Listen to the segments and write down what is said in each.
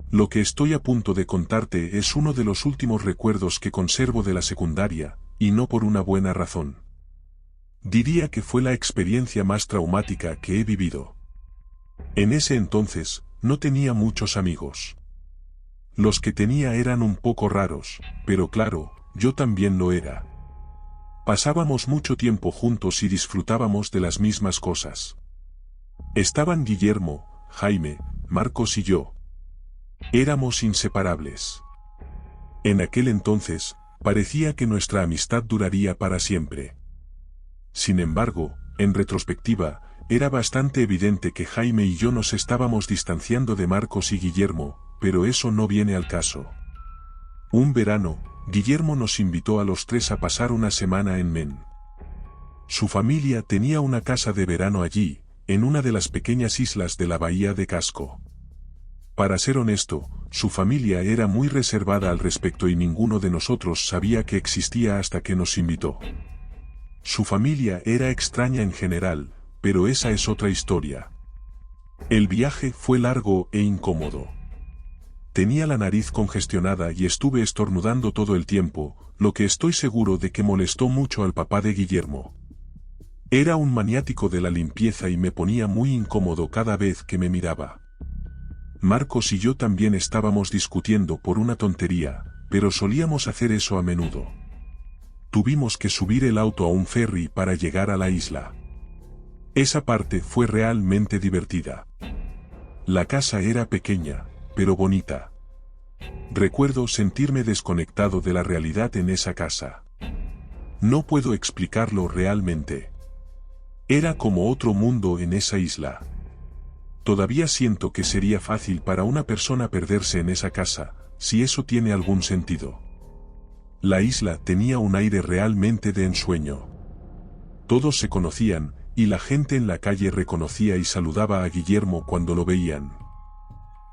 Lo que estoy a punto de contarte es uno de los últimos recuerdos que conservo de la secundaria, y no por una buena razón. Diría que fue la experiencia más traumática que he vivido. En ese entonces, no tenía muchos amigos. Los que tenía eran un poco raros, pero claro, yo también lo era. Pasábamos mucho tiempo juntos y disfrutábamos de las mismas cosas. Estaban Guillermo, Jaime, Marcos y yo. Éramos inseparables. En aquel entonces, parecía que nuestra amistad duraría para siempre. Sin embargo, en retrospectiva, era bastante evidente que Jaime y yo nos estábamos distanciando de Marcos y Guillermo, pero eso no viene al caso. Un verano, Guillermo nos invitó a los tres a pasar una semana en Men. Su familia tenía una casa de verano allí, en una de las pequeñas islas de la bahía de Casco. Para ser honesto, su familia era muy reservada al respecto y ninguno de nosotros sabía que existía hasta que nos invitó. Su familia era extraña en general, pero esa es otra historia. El viaje fue largo e incómodo. Tenía la nariz congestionada y estuve estornudando todo el tiempo, lo que estoy seguro de que molestó mucho al papá de Guillermo. Era un maniático de la limpieza y me ponía muy incómodo cada vez que me miraba. Marcos y yo también estábamos discutiendo por una tontería, pero solíamos hacer eso a menudo. Tuvimos que subir el auto a un ferry para llegar a la isla. Esa parte fue realmente divertida. La casa era pequeña, pero bonita. Recuerdo sentirme desconectado de la realidad en esa casa. No puedo explicarlo realmente. Era como otro mundo en esa isla. Todavía siento que sería fácil para una persona perderse en esa casa, si eso tiene algún sentido. La isla tenía un aire realmente de ensueño. Todos se conocían, y la gente en la calle reconocía y saludaba a Guillermo cuando lo veían.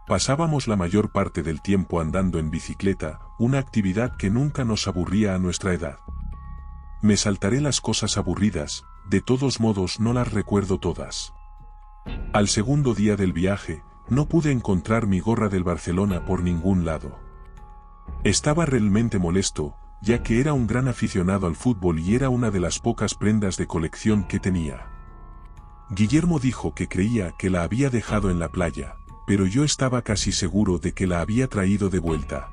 Pasábamos la mayor parte del tiempo andando en bicicleta, una actividad que nunca nos aburría a nuestra edad. Me saltaré las cosas aburridas, de todos modos no las recuerdo todas. Al segundo día del viaje, no pude encontrar mi gorra del Barcelona por ningún lado. Estaba realmente molesto, ya que era un gran aficionado al fútbol y era una de las pocas prendas de colección que tenía. Guillermo dijo que creía que la había dejado en la playa, pero yo estaba casi seguro de que la había traído de vuelta.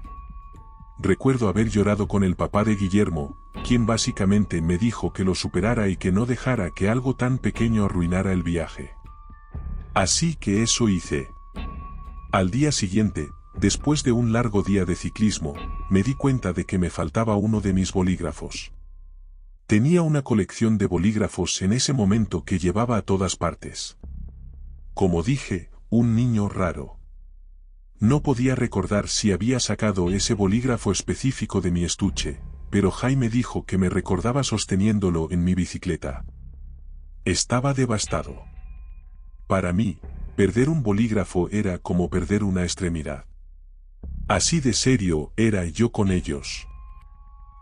Recuerdo haber llorado con el papá de Guillermo, quien básicamente me dijo que lo superara y que no dejara que algo tan pequeño arruinara el viaje. Así que eso hice. Al día siguiente, después de un largo día de ciclismo, me di cuenta de que me faltaba uno de mis bolígrafos. Tenía una colección de bolígrafos en ese momento que llevaba a todas partes. Como dije, un niño raro. No podía recordar si había sacado ese bolígrafo específico de mi estuche, pero Jaime dijo que me recordaba sosteniéndolo en mi bicicleta. Estaba devastado. Para mí, perder un bolígrafo era como perder una extremidad. Así de serio era yo con ellos.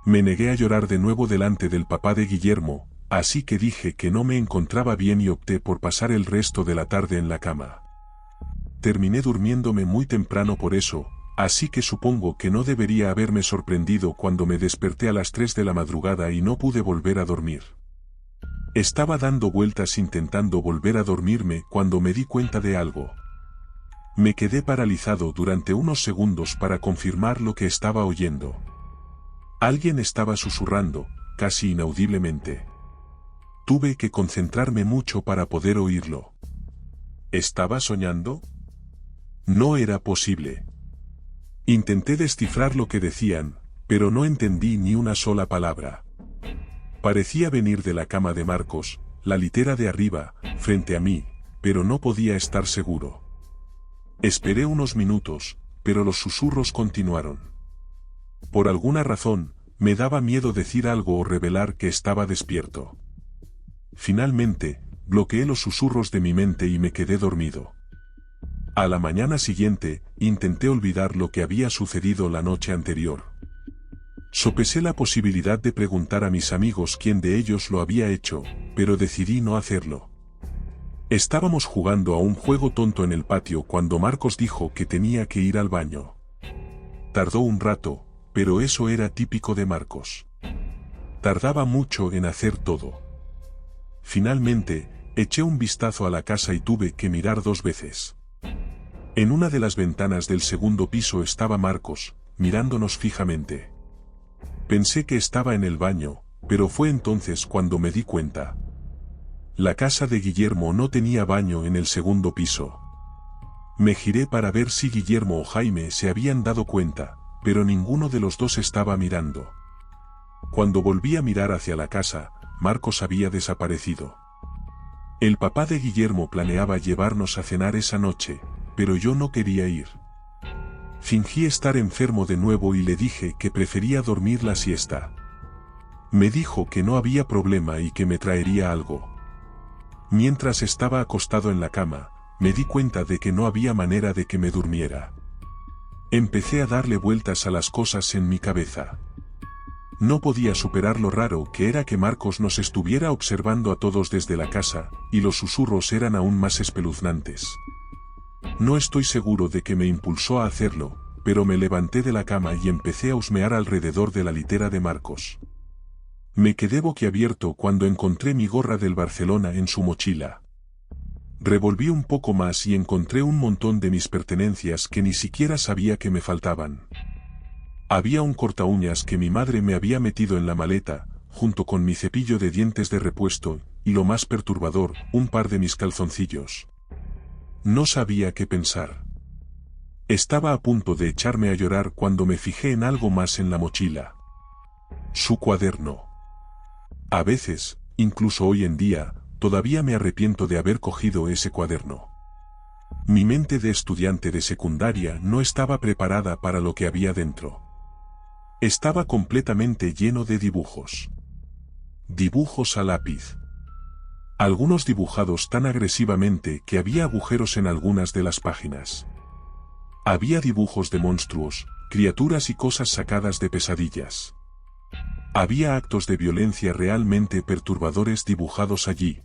Me negué a llorar de nuevo delante del papá de Guillermo, así que dije que no me encontraba bien y opté por pasar el resto de la tarde en la cama. Terminé durmiéndome muy temprano por eso, así que supongo que no debería haberme sorprendido cuando me desperté a las 3 de la madrugada y no pude volver a dormir. Estaba dando vueltas intentando volver a dormirme cuando me di cuenta de algo. Me quedé paralizado durante unos segundos para confirmar lo que estaba oyendo. Alguien estaba susurrando, casi inaudiblemente. Tuve que concentrarme mucho para poder oírlo. ¿Estaba soñando? No era posible. Intenté descifrar lo que decían, pero no entendí ni una sola palabra. Parecía venir de la cama de Marcos, la litera de arriba, frente a mí, pero no podía estar seguro. Esperé unos minutos, pero los susurros continuaron. Por alguna razón, me daba miedo decir algo o revelar que estaba despierto. Finalmente, bloqueé los susurros de mi mente y me quedé dormido. A la mañana siguiente, intenté olvidar lo que había sucedido la noche anterior. Sopesé la posibilidad de preguntar a mis amigos quién de ellos lo había hecho, pero decidí no hacerlo. Estábamos jugando a un juego tonto en el patio cuando Marcos dijo que tenía que ir al baño. Tardó un rato, pero eso era típico de Marcos. Tardaba mucho en hacer todo. Finalmente, eché un vistazo a la casa y tuve que mirar 2 veces. En una de las ventanas del segundo piso estaba Marcos, mirándonos fijamente. Pensé que estaba en el baño, pero fue entonces cuando me di cuenta. La casa de Guillermo no tenía baño en el segundo piso. Me giré para ver si Guillermo o Jaime se habían dado cuenta, pero ninguno de los dos estaba mirando. Cuando volví a mirar hacia la casa, Marcos había desaparecido. El papá de Guillermo planeaba llevarnos a cenar esa noche, pero yo no quería ir. Fingí estar enfermo de nuevo y le dije que prefería dormir la siesta. Me dijo que no había problema y que me traería algo. Mientras estaba acostado en la cama, me di cuenta de que no había manera de que me durmiera. Empecé a darle vueltas a las cosas en mi cabeza. No podía superar lo raro que era que Marcos nos estuviera observando a todos desde la casa, y los susurros eran aún más espeluznantes. No estoy seguro de que me impulsó a hacerlo, pero me levanté de la cama y empecé a husmear alrededor de la litera de Marcos. Me quedé boquiabierto cuando encontré mi gorra del Barcelona en su mochila. Revolví un poco más y encontré un montón de mis pertenencias que ni siquiera sabía que me faltaban. Había un cortaúñas que mi madre me había metido en la maleta, junto con mi cepillo de dientes de repuesto, y lo más perturbador, un par de mis calzoncillos. No sabía qué pensar. Estaba a punto de echarme a llorar cuando me fijé en algo más en la mochila. Su cuaderno. A veces, incluso hoy en día, todavía me arrepiento de haber cogido ese cuaderno. Mi mente de estudiante de secundaria no estaba preparada para lo que había dentro. Estaba completamente lleno de dibujos. Dibujos a lápiz. Algunos dibujados tan agresivamente que había agujeros en algunas de las páginas. Había dibujos de monstruos, criaturas y cosas sacadas de pesadillas. Había actos de violencia realmente perturbadores dibujados allí.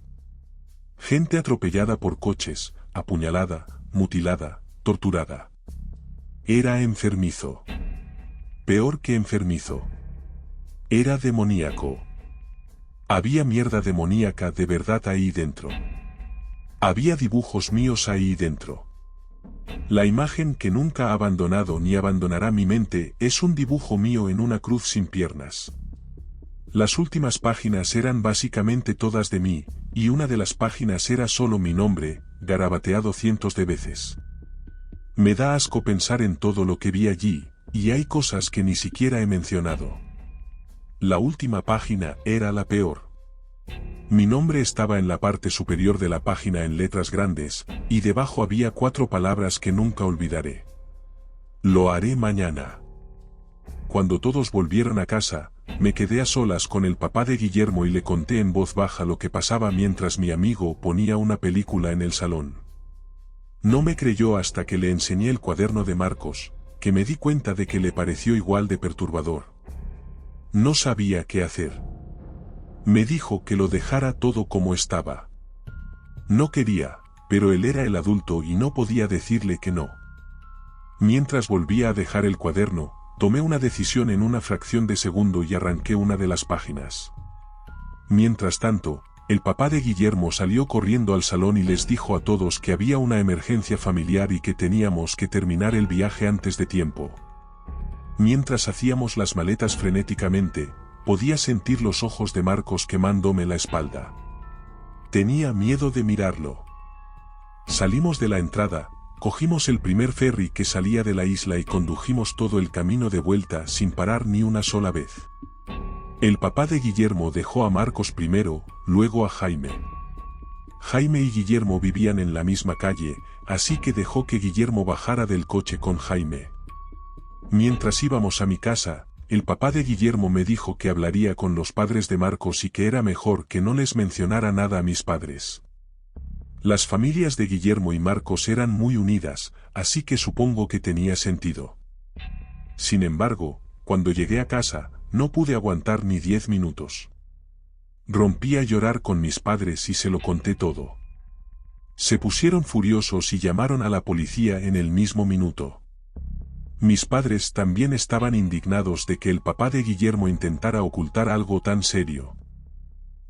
Gente atropellada por coches, apuñalada, mutilada, torturada. Era enfermizo. Peor que enfermizo. Era demoníaco. Había mierda demoníaca de verdad ahí dentro. Había dibujos míos ahí dentro. La imagen que nunca ha abandonado ni abandonará mi mente es un dibujo mío en una cruz sin piernas. Las últimas páginas eran básicamente todas de mí, y una de las páginas era solo mi nombre, garabateado cientos de veces. Me da asco pensar en todo lo que vi allí, y hay cosas que ni siquiera he mencionado. La última página era la peor. Mi nombre estaba en la parte superior de la página en letras grandes, y debajo había 4 palabras que nunca olvidaré. Lo haré mañana. Cuando todos volvieron a casa, me quedé a solas con el papá de Guillermo y le conté en voz baja lo que pasaba mientras mi amigo ponía una película en el salón. No me creyó hasta que le enseñé el cuaderno de Marcos, que me di cuenta de que le pareció igual de perturbador. No sabía qué hacer. Me dijo que lo dejara todo como estaba. No quería, pero él era el adulto y no podía decirle que no. Mientras volvía a dejar el cuaderno, tomé una decisión en una fracción de segundo y arranqué una de las páginas. Mientras tanto, el papá de Guillermo salió corriendo al salón y les dijo a todos que había una emergencia familiar y que teníamos que terminar el viaje antes de tiempo. Mientras hacíamos las maletas frenéticamente, podía sentir los ojos de Marcos quemándome la espalda. Tenía miedo de mirarlo. Salimos de la entrada, cogimos el primer ferry que salía de la isla y condujimos todo el camino de vuelta sin parar ni una sola vez. El papá de Guillermo dejó a Marcos primero, luego a Jaime. Jaime y Guillermo vivían en la misma calle, así que dejó que Guillermo bajara del coche con Jaime. Mientras íbamos a mi casa, el papá de Guillermo me dijo que hablaría con los padres de Marcos y que era mejor que no les mencionara nada a mis padres. Las familias de Guillermo y Marcos eran muy unidas, así que supongo que tenía sentido. Sin embargo, cuando llegué a casa, no pude aguantar ni 10 minutos. Rompí a llorar con mis padres y se lo conté todo. Se pusieron furiosos y llamaron a la policía en el mismo minuto. Mis padres también estaban indignados de que el papá de Guillermo intentara ocultar algo tan serio.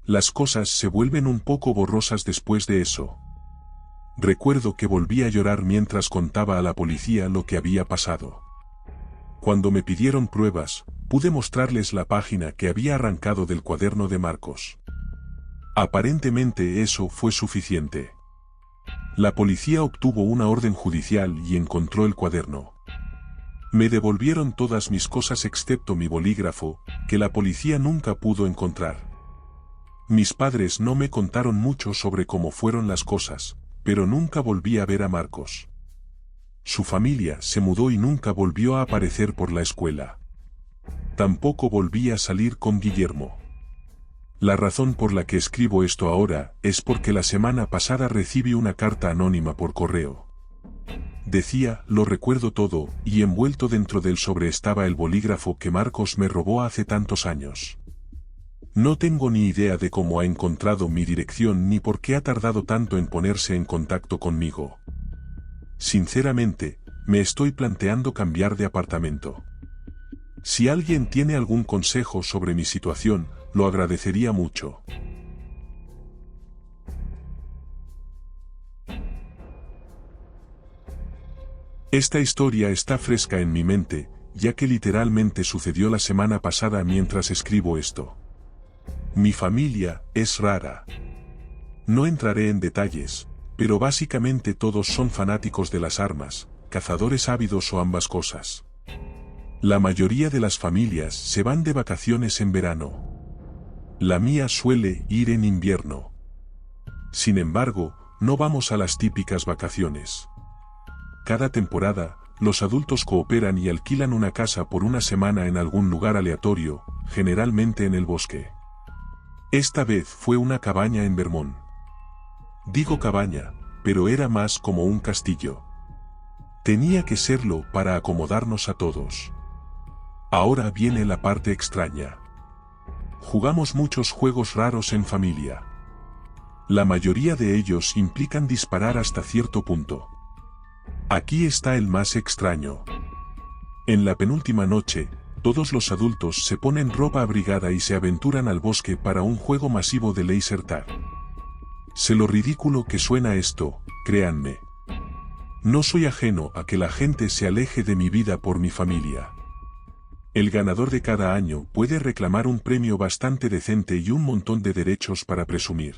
Las cosas se vuelven un poco borrosas después de eso. Recuerdo que volví a llorar mientras contaba a la policía lo que había pasado. Cuando me pidieron pruebas, pude mostrarles la página que había arrancado del cuaderno de Marcos. Aparentemente eso fue suficiente. La policía obtuvo una orden judicial y encontró el cuaderno. Me devolvieron todas mis cosas excepto mi bolígrafo, que la policía nunca pudo encontrar. Mis padres no me contaron mucho sobre cómo fueron las cosas, pero nunca volví a ver a Marcos. Su familia se mudó y nunca volvió a aparecer por la escuela. Tampoco volví a salir con Guillermo. La razón por la que escribo esto ahora es porque la semana pasada recibí una carta anónima por correo. Decía, lo recuerdo todo, y envuelto dentro del sobre estaba el bolígrafo que Marcos me robó hace tantos años. No tengo ni idea de cómo ha encontrado mi dirección ni por qué ha tardado tanto en ponerse en contacto conmigo. Sinceramente, me estoy planteando cambiar de apartamento. Si alguien tiene algún consejo sobre mi situación, lo agradecería mucho. Esta historia está fresca en mi mente, ya que literalmente sucedió la semana pasada mientras escribo esto. Mi familia es rara. No entraré en detalles, pero básicamente todos son fanáticos de las armas, cazadores ávidos o ambas cosas. La mayoría de las familias se van de vacaciones en verano. La mía suele ir en invierno. Sin embargo, no vamos a las típicas vacaciones. Cada temporada, los adultos cooperan y alquilan una casa por una semana en algún lugar aleatorio, generalmente en el bosque. Esta vez fue una cabaña en Vermont. Digo cabaña, pero era más como un castillo. Tenía que serlo para acomodarnos a todos. Ahora viene la parte extraña. Jugamos muchos juegos raros en familia. La mayoría de ellos implican disparar hasta cierto punto. Aquí está el más extraño. En la penúltima noche, todos los adultos se ponen ropa abrigada y se aventuran al bosque para un juego masivo de laser tag. Sé lo ridículo que suena esto, créanme. No soy ajeno a que la gente se aleje de mi vida por mi familia. El ganador de cada año puede reclamar un premio bastante decente y un montón de derechos para presumir.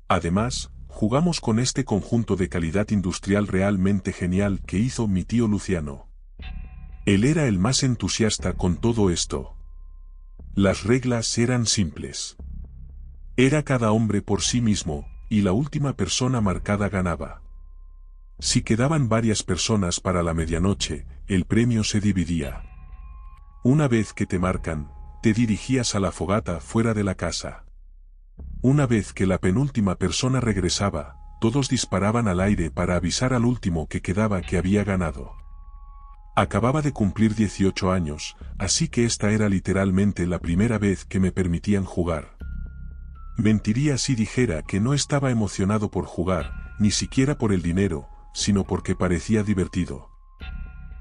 Además, jugamos con este conjunto de calidad industrial realmente genial que hizo mi tío Luciano. Él era el más entusiasta con todo esto. Las reglas eran simples. Era cada hombre por sí mismo, y la última persona marcada ganaba. Si quedaban varias personas para la medianoche, el premio se dividía. Una vez que te marcan, te dirigías a la fogata fuera de la casa. Una vez que la penúltima persona regresaba, todos disparaban al aire para avisar al último que quedaba que había ganado. Acababa de cumplir 18 años, así que esta era literalmente la primera vez que me permitían jugar. Mentiría si dijera que no estaba emocionado por jugar, ni siquiera por el dinero, sino porque parecía divertido.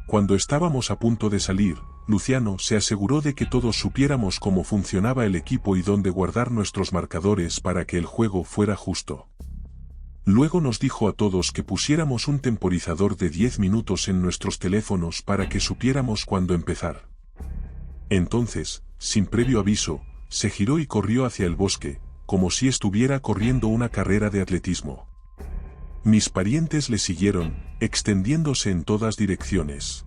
Cuando estábamos a punto de salir, Luciano se aseguró de que todos supiéramos cómo funcionaba el equipo y dónde guardar nuestros marcadores para que el juego fuera justo. Luego nos dijo a todos que pusiéramos un temporizador de 10 minutos en nuestros teléfonos para que supiéramos cuándo empezar. Entonces, sin previo aviso, se giró y corrió hacia el bosque, como si estuviera corriendo una carrera de atletismo. Mis parientes le siguieron, extendiéndose en todas direcciones.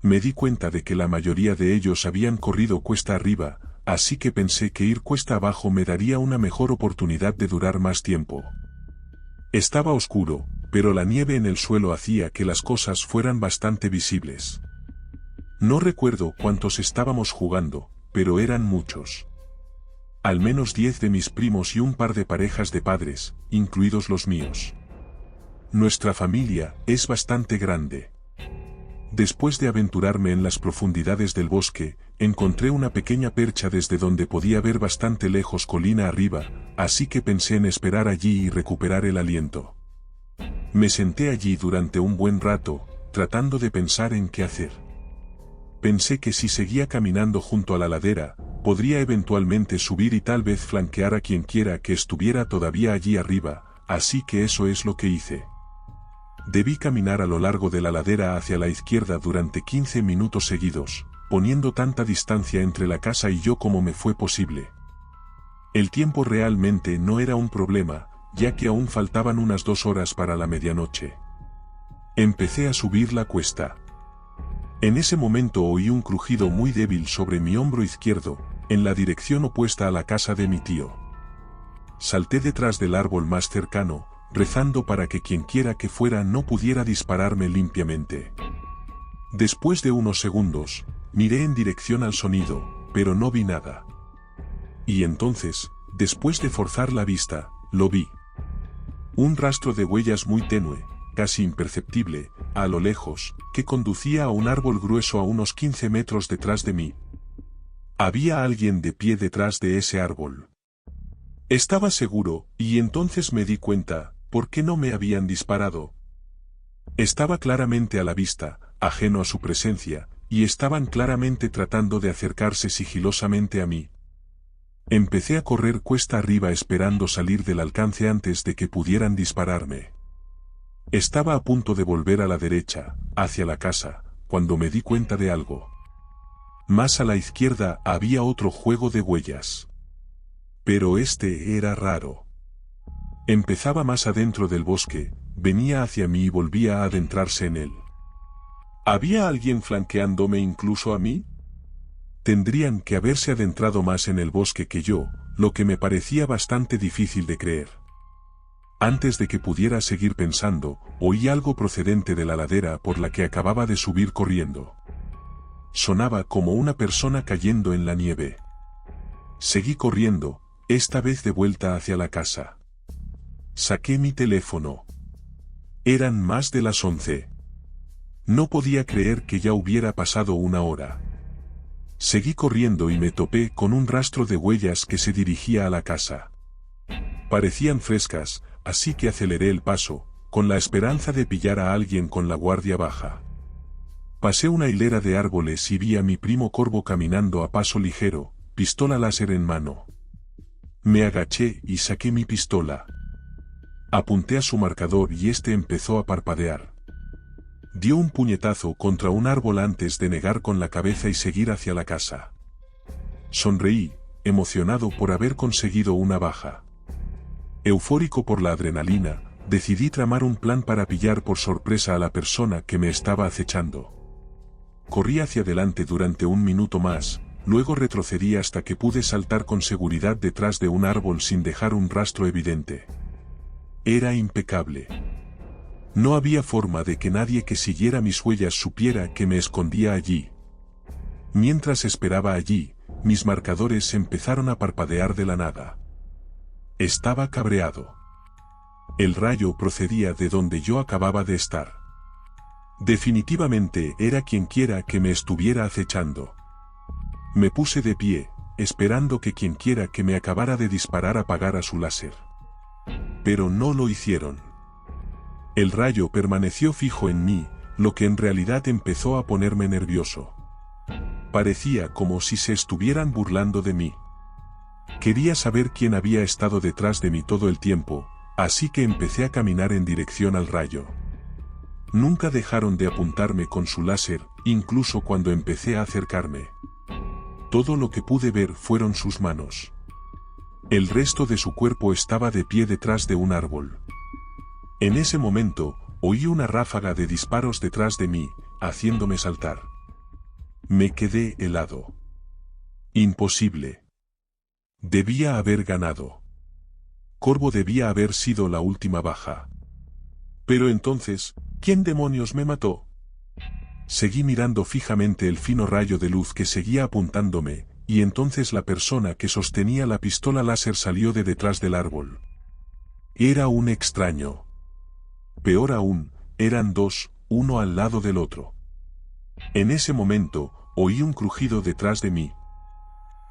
Me di cuenta de que la mayoría de ellos habían corrido cuesta arriba, así que pensé que ir cuesta abajo me daría una mejor oportunidad de durar más tiempo. Estaba oscuro, pero la nieve en el suelo hacía que las cosas fueran bastante visibles. No recuerdo cuántos estábamos jugando, pero eran muchos. Al menos 10 de mis primos y un par de parejas de padres, incluidos los míos. Nuestra familia es bastante grande. Después de aventurarme en las profundidades del bosque, encontré una pequeña percha desde donde podía ver bastante lejos colina arriba, así que pensé en esperar allí y recuperar el aliento. Me senté allí durante un buen rato, tratando de pensar en qué hacer. Pensé que si seguía caminando junto a la ladera, podría eventualmente subir y tal vez flanquear a quien quiera que estuviera todavía allí arriba, así que eso es lo que hice. Debí caminar a lo largo de la ladera hacia la izquierda durante 15 minutos seguidos, poniendo tanta distancia entre la casa y yo como me fue posible. El tiempo realmente no era un problema, ya que aún faltaban unas 2 horas para la medianoche. Empecé a subir la cuesta. En ese momento oí un crujido muy débil sobre mi hombro izquierdo, en la dirección opuesta a la casa de mi tío. Salté detrás del árbol más cercano, rezando para que quienquiera que fuera no pudiera dispararme limpiamente. Después de unos segundos, miré en dirección al sonido, pero no vi nada. Y entonces, después de forzar la vista, lo vi. Un rastro de huellas muy tenue, casi imperceptible, a lo lejos, que conducía a un árbol grueso a unos 15 metros detrás de mí. Había alguien de pie detrás de ese árbol. Estaba seguro, y entonces me di cuenta, ¿por qué no me habían disparado? Estaba claramente a la vista, ajeno a su presencia, y estaban claramente tratando de acercarse sigilosamente a mí. Empecé a correr cuesta arriba esperando salir del alcance antes de que pudieran dispararme. Estaba a punto de volver a la derecha, hacia la casa, cuando me di cuenta de algo. Más a la izquierda había otro juego de huellas. Pero este era raro. Empezaba más adentro del bosque, venía hacia mí y volvía a adentrarse en él. ¿Había alguien flanqueándome incluso a mí? Tendrían que haberse adentrado más en el bosque que yo, lo que me parecía bastante difícil de creer. Antes de que pudiera seguir pensando, oí algo procedente de la ladera por la que acababa de subir corriendo. Sonaba como una persona cayendo en la nieve. Seguí corriendo, esta vez de vuelta hacia la casa. Saqué mi teléfono. Eran más de las 11. No podía creer que ya hubiera pasado 1 hora. Seguí corriendo y me topé con un rastro de huellas que se dirigía a la casa. Parecían frescas, así que aceleré el paso, con la esperanza de pillar a alguien con la guardia baja. Pasé una hilera de árboles y vi a mi primo Corvo caminando a paso ligero, pistola láser en mano. Me agaché y saqué mi pistola. Apunté a su marcador y este empezó a parpadear. Dio un puñetazo contra un árbol antes de negar con la cabeza y seguir hacia la casa. Sonreí, emocionado por haber conseguido una baja. Eufórico por la adrenalina, decidí tramar un plan para pillar por sorpresa a la persona que me estaba acechando. Corrí hacia adelante durante 1 minuto más, luego retrocedí hasta que pude saltar con seguridad detrás de un árbol sin dejar un rastro evidente. Era impecable. No había forma de que nadie que siguiera mis huellas supiera que me escondía allí. Mientras esperaba allí, mis marcadores empezaron a parpadear de la nada. Estaba cabreado. El rayo procedía de donde yo acababa de estar. Definitivamente era quienquiera que me estuviera acechando. Me puse de pie, esperando que quienquiera que me acabara de disparar apagara su láser. Pero no lo hicieron. El rayo permaneció fijo en mí, lo que en realidad empezó a ponerme nervioso. Parecía como si se estuvieran burlando de mí. Quería saber quién había estado detrás de mí todo el tiempo, así que empecé a caminar en dirección al rayo. Nunca dejaron de apuntarme con su láser, incluso cuando empecé a acercarme. Todo lo que pude ver fueron sus manos. El resto de su cuerpo estaba de pie detrás de un árbol. En ese momento, oí una ráfaga de disparos detrás de mí, haciéndome saltar. Me quedé helado. Imposible. Debía haber ganado. Corvo debía haber sido la última baja. Pero entonces, ¿quién demonios me mató? Seguí mirando fijamente el fino rayo de luz que seguía apuntándome, y entonces la persona que sostenía la pistola láser salió de detrás del árbol. Era un extraño. Peor aún, eran 2, uno al lado del otro. En ese momento, oí un crujido detrás de mí.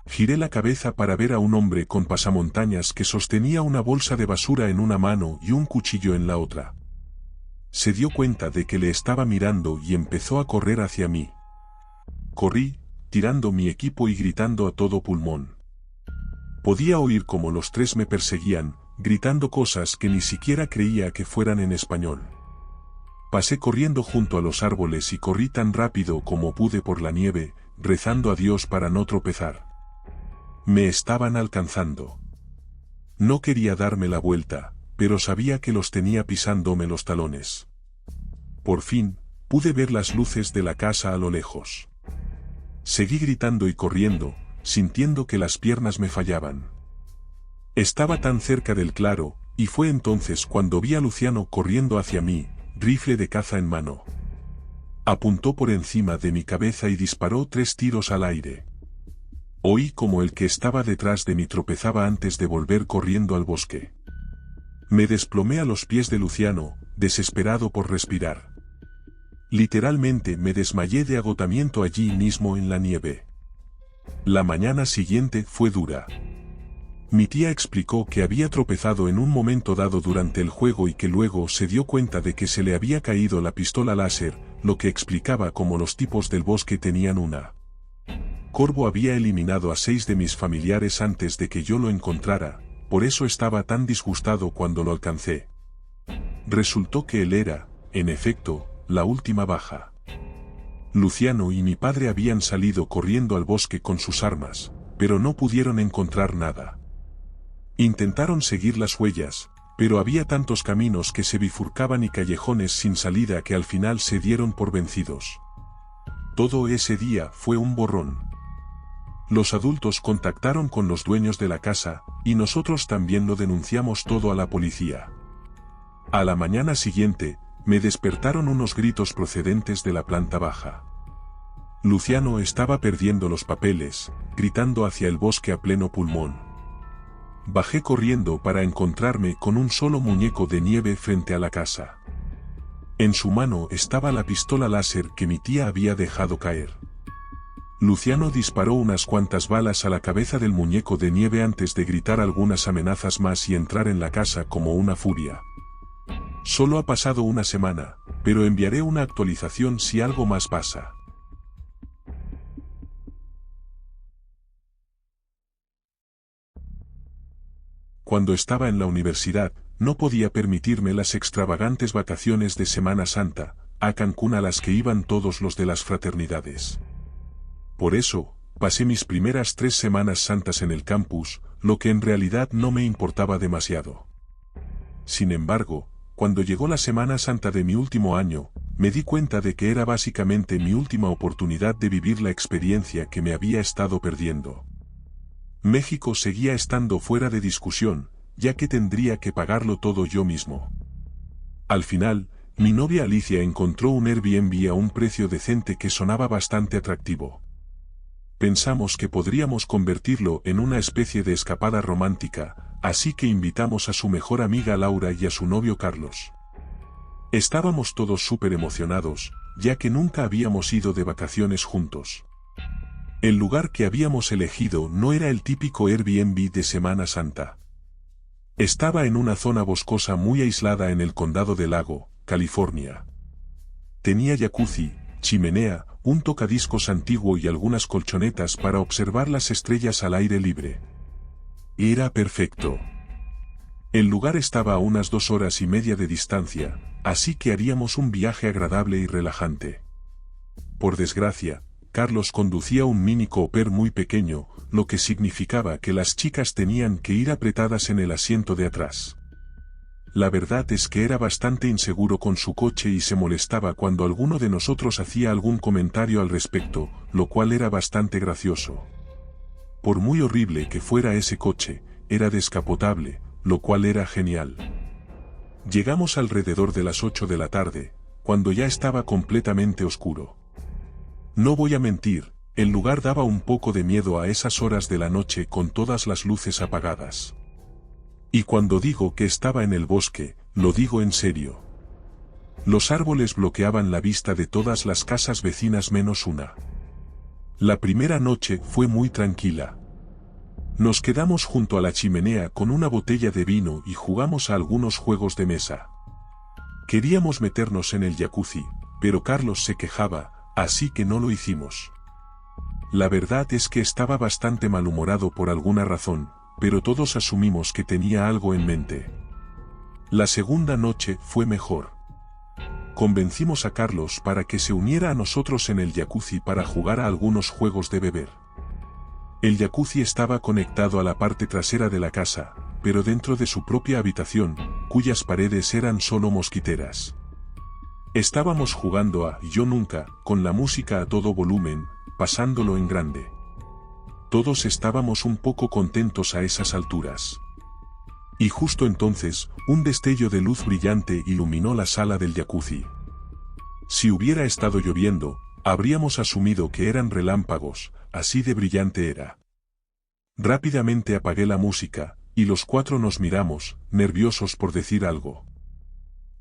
Giré la cabeza para ver a un hombre con pasamontañas que sostenía una bolsa de basura en una mano y un cuchillo en la otra. Se dio cuenta de que le estaba mirando y empezó a correr hacia mí. Corrí, tirando mi equipo y gritando a todo pulmón. Podía oír cómo los tres me perseguían, gritando cosas que ni siquiera creía que fueran en español. Pasé corriendo junto a los árboles y corrí tan rápido como pude por la nieve, rezando a Dios para no tropezar. Me estaban alcanzando. No quería darme la vuelta, pero sabía que los tenía pisándome los talones. Por fin, pude ver las luces de la casa a lo lejos. Seguí gritando y corriendo, sintiendo que las piernas me fallaban. Estaba tan cerca del claro, y fue entonces cuando vi a Luciano corriendo hacia mí, rifle de caza en mano. Apuntó por encima de mi cabeza y disparó 3 tiros al aire. Oí como el que estaba detrás de mí tropezaba antes de volver corriendo al bosque. Me desplomé a los pies de Luciano, desesperado por respirar. Literalmente me desmayé de agotamiento allí mismo en la nieve. La mañana siguiente fue dura. Mi tía explicó que había tropezado en un momento dado durante el juego y que luego se dio cuenta de que se le había caído la pistola láser, lo que explicaba cómo los tipos del bosque tenían una. Corvo había eliminado a 6 de mis familiares antes de que yo lo encontrara, por eso estaba tan disgustado cuando lo alcancé. Resultó que él era, en efecto, la última baja. Luciano y mi padre habían salido corriendo al bosque con sus armas, pero no pudieron encontrar nada. Intentaron seguir las huellas, pero había tantos caminos que se bifurcaban y callejones sin salida que al final se dieron por vencidos. Todo ese día fue un borrón. Los adultos contactaron con los dueños de la casa, y nosotros también lo denunciamos todo a la policía. A la mañana siguiente, me despertaron unos gritos procedentes de la planta baja. Luciano estaba perdiendo los papeles, gritando hacia el bosque a pleno pulmón. Bajé corriendo para encontrarme con un solo muñeco de nieve frente a la casa. En su mano estaba la pistola láser que mi tía había dejado caer. Luciano disparó unas cuantas balas a la cabeza del muñeco de nieve antes de gritar algunas amenazas más y entrar en la casa como una furia. Solo ha pasado una semana, pero enviaré una actualización si algo más pasa. Cuando estaba en la universidad, no podía permitirme las extravagantes vacaciones de Semana Santa, a Cancún a las que iban todos los de las fraternidades. Por eso, pasé mis primeras 3 semanas santas en el campus, lo que en realidad no me importaba demasiado. Sin embargo, cuando llegó la Semana Santa de mi último año, me di cuenta de que era básicamente mi última oportunidad de vivir la experiencia que me había estado perdiendo. México seguía estando fuera de discusión, ya que tendría que pagarlo todo yo mismo. Al final, mi novia Alicia encontró un Airbnb a un precio decente que sonaba bastante atractivo. Pensamos que podríamos convertirlo en una especie de escapada romántica, así que invitamos a su mejor amiga Laura y a su novio Carlos. Estábamos todos súper emocionados, ya que nunca habíamos ido de vacaciones juntos. El lugar que habíamos elegido no era el típico Airbnb de Semana Santa. Estaba en una zona boscosa muy aislada en el condado de Lago, California. Tenía jacuzzi, chimenea, un tocadiscos antiguo y algunas colchonetas para observar las estrellas al aire libre. Era perfecto. El lugar estaba a unas 2 horas y media de distancia, así que haríamos un viaje agradable y relajante. Por desgracia, Carlos conducía un Mini Cooper muy pequeño, lo que significaba que las chicas tenían que ir apretadas en el asiento de atrás. La verdad es que era bastante inseguro con su coche y se molestaba cuando alguno de nosotros hacía algún comentario al respecto, lo cual era bastante gracioso. Por muy horrible que fuera ese coche, era descapotable, lo cual era genial. Llegamos alrededor de las 8 de la tarde, cuando ya estaba completamente oscuro. No voy a mentir, el lugar daba un poco de miedo a esas horas de la noche con todas las luces apagadas. Y cuando digo que estaba en el bosque, lo digo en serio. Los árboles bloqueaban la vista de todas las casas vecinas menos una. La primera noche fue muy tranquila. Nos quedamos junto a la chimenea con una botella de vino y jugamos a algunos juegos de mesa. Queríamos meternos en el jacuzzi, pero Carlos se quejaba, así que no lo hicimos. La verdad es que estaba bastante malhumorado por alguna razón, pero todos asumimos que tenía algo en mente. La segunda noche fue mejor. Convencimos a Carlos para que se uniera a nosotros en el jacuzzi para jugar a algunos juegos de beber. El jacuzzi estaba conectado a la parte trasera de la casa, pero dentro de su propia habitación, cuyas paredes eran solo mosquiteras. Estábamos jugando a Yo Nunca, con la música a todo volumen, pasándolo en grande. Todos estábamos un poco contentos a esas alturas. Y justo entonces, un destello de luz brillante iluminó la sala del jacuzzi. Si hubiera estado lloviendo, habríamos asumido que eran relámpagos, así de brillante era. Rápidamente apagué la música, y los cuatro nos miramos, nerviosos por decir algo.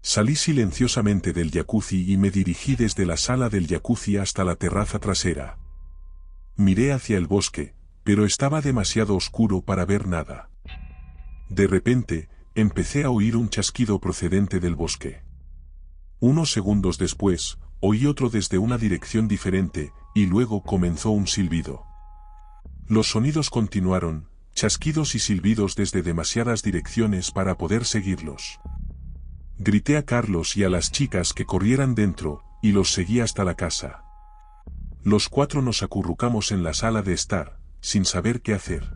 Salí silenciosamente del jacuzzi y me dirigí desde la sala del jacuzzi hasta la terraza trasera. Miré hacia el bosque, pero estaba demasiado oscuro para ver nada. De repente, empecé a oír un chasquido procedente del bosque. Unos segundos después, oí otro desde una dirección diferente, y luego comenzó un silbido. Los sonidos continuaron, chasquidos y silbidos desde demasiadas direcciones para poder seguirlos. Grité a Carlos y a las chicas que corrieran dentro, y los seguí hasta la casa. Los cuatro nos acurrucamos en la sala de estar, sin saber qué hacer.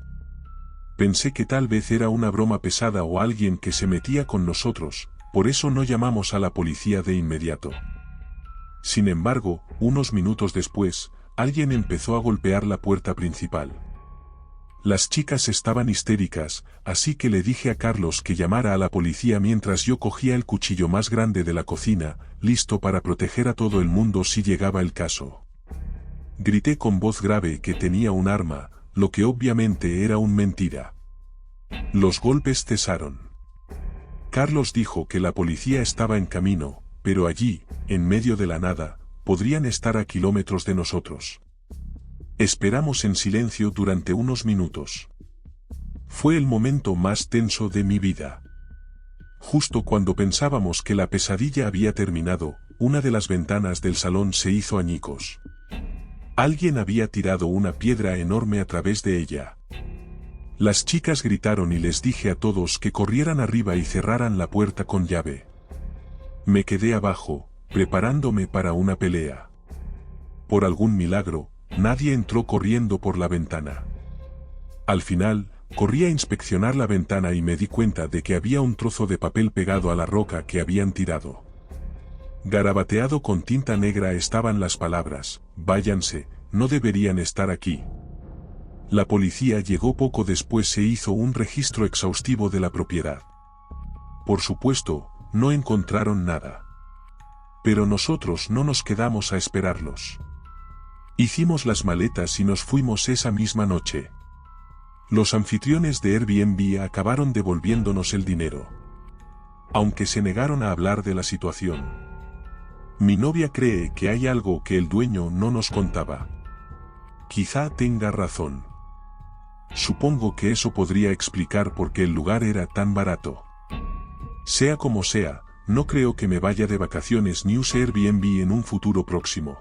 Pensé que tal vez era una broma pesada o alguien que se metía con nosotros, por eso no llamamos a la policía de inmediato. Sin embargo, unos minutos después, alguien empezó a golpear la puerta principal. Las chicas estaban histéricas, así que le dije a Carlos que llamara a la policía mientras yo cogía el cuchillo más grande de la cocina, listo para proteger a todo el mundo si llegaba el caso. Grité con voz grave que tenía un arma, lo que obviamente era una mentira. Los golpes cesaron. Carlos dijo que la policía estaba en camino, pero allí, en medio de la nada, podrían estar a kilómetros de nosotros. Esperamos en silencio durante unos minutos. Fue el momento más tenso de mi vida. Justo cuando pensábamos que la pesadilla había terminado, una de las ventanas del salón se hizo añicos. Alguien había tirado una piedra enorme a través de ella. Las chicas gritaron y les dije a todos que corrieran arriba y cerraran la puerta con llave. Me quedé abajo, preparándome para una pelea. Por algún milagro, nadie entró corriendo por la ventana. Al final, corrí a inspeccionar la ventana y me di cuenta de que había un trozo de papel pegado a la roca que habían tirado. Garabateado con tinta negra estaban las palabras: váyanse, no deberían estar aquí. La policía llegó poco después. Se hizo un registro exhaustivo de la propiedad. Por supuesto, no encontraron nada. Pero nosotros no nos quedamos a esperarlos. Hicimos las maletas y nos fuimos esa misma noche. Los anfitriones de Airbnb acabaron devolviéndonos el dinero, aunque se negaron a hablar de la situación. Mi novia cree que hay algo que el dueño no nos contaba. Quizá tenga razón. Supongo que eso podría explicar por qué el lugar era tan barato. Sea como sea, no creo que me vaya de vacaciones ni use Airbnb en un futuro próximo.